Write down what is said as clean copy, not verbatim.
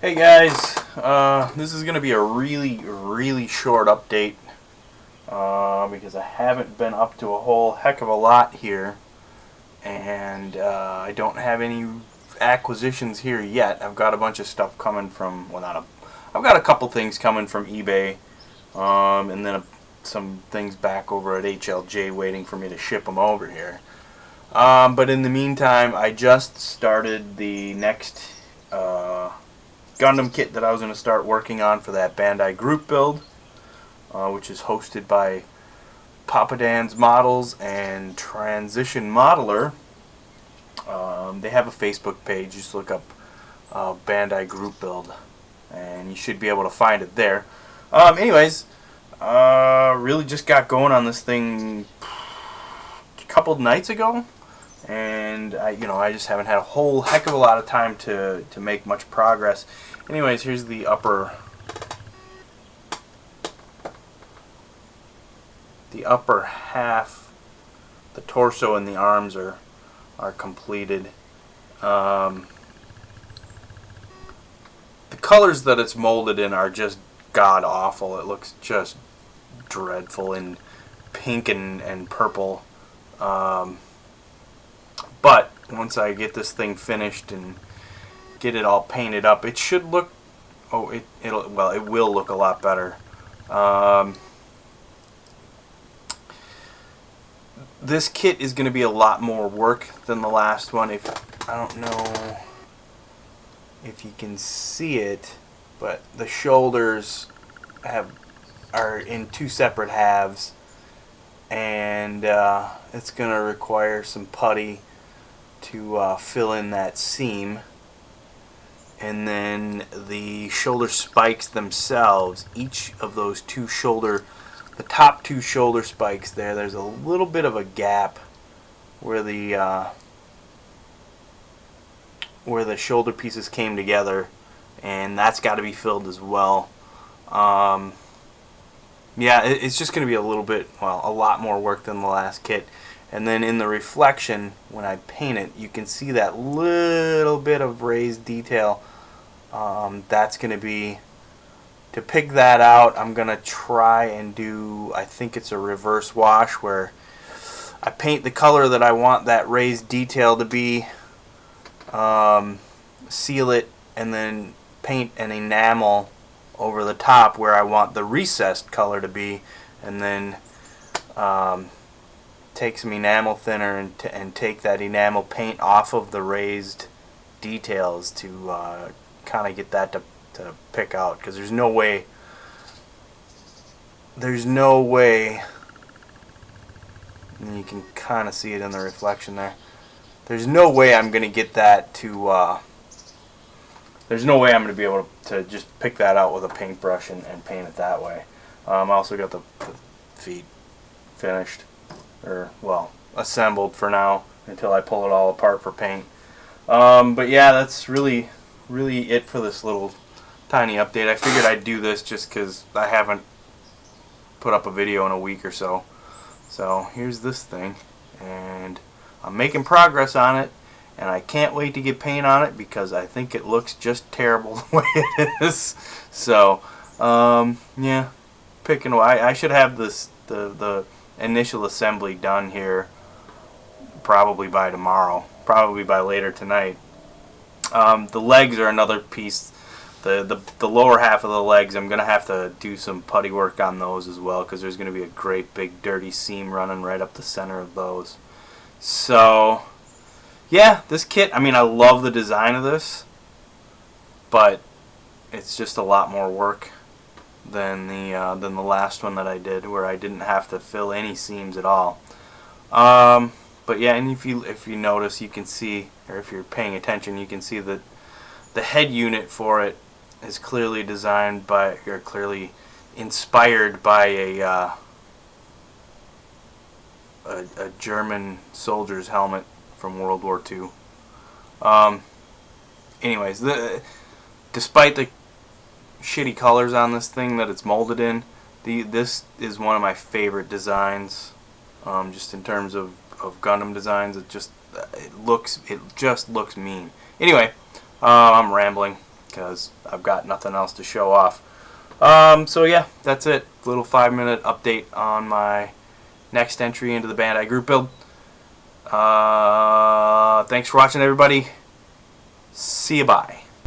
Hey guys, this is going to be a really short update because I haven't been up to a whole heck of a lot here, and I don't have any acquisitions here yet. I've got a bunch of stuff coming from, I've got a couple things coming from eBay, and then some things back over at HLJ waiting for me to ship them over here. But in the meantime, I just started the next Gundam kit that I was going to start working on for that Bandai group build, which is hosted by Papa Dan's Models and Transition Modeler. They have a Facebook page. Just look up Bandai group build and you should be able to find it there. Anyways, really just got going on this thing a couple of nights ago, and I just haven't had a whole heck of a lot of time to make much progress. Anyways, here's the upper half. The torso and the arms are completed. The colors that it's molded in are just god awful. It looks just dreadful in pink and purple. But once I get this thing finished and get it all painted up, it should look, it will look a lot better. This kit is going to be a lot more work than the last one. I don't know if you can see it, but the shoulders are in two separate halves, and it's going to require some putty to fill in that seam. And then the shoulder spikes themselves, each of those the top two shoulder spikes there's a little bit of a gap where the shoulder pieces came together, and that's got to be filled as well. Yeah, it's just going to be a lot more work than the last kit. And then in the reflection, when I paint it, you can see that little bit of raised detail. That's going to be, to pick that out, I'm going to try and do, I think it's a reverse wash, where I paint the color that I want that raised detail to be, seal it, and then paint an enamel over the top where I want the recessed color to be, and then take some enamel thinner and take that enamel paint off of the raised details to kind of get that to pick out, because there's no way, and you can kind of see it in the reflection there's no way I'm going to get that to there's no way I'm going to be able to just pick that out with a paintbrush and paint it that way. I also got the feet finished, or assembled for now until I pull it all apart for paint. But yeah, that's really it for this little tiny update. I figured I'd do this just because I haven't put up a video in a week or so. So here's this thing, and I'm making progress on it, and I can't wait to get paint on it because I think it looks just terrible the way it is. So yeah, I should have the initial assembly done here probably by tomorrow, probably by later tonight. The legs are another piece. The lower half of the legs, I'm going to have to do some putty work on those as well, because there's going to be a great big dirty seam running right up the center of those. So yeah, this kit, I mean, I love the design of this, but it's just a lot more work than the last one that I did, where I didn't have to fill any seams at all. But yeah, and if you notice, you can see, or if you're paying attention, you can see that the head unit for it is clearly designed by, or clearly inspired by a German soldier's helmet from World War II. Anyways, despite the shitty colors on this thing that it's molded in, this is one of my favorite designs, just in terms of Gundam designs. It just looks mean. Anyway, I'm rambling. because I've got nothing else to show off. So yeah, that's it. Little 5-minute update on my next entry into the Bandai group build. Thanks for watching, everybody. See you, bye.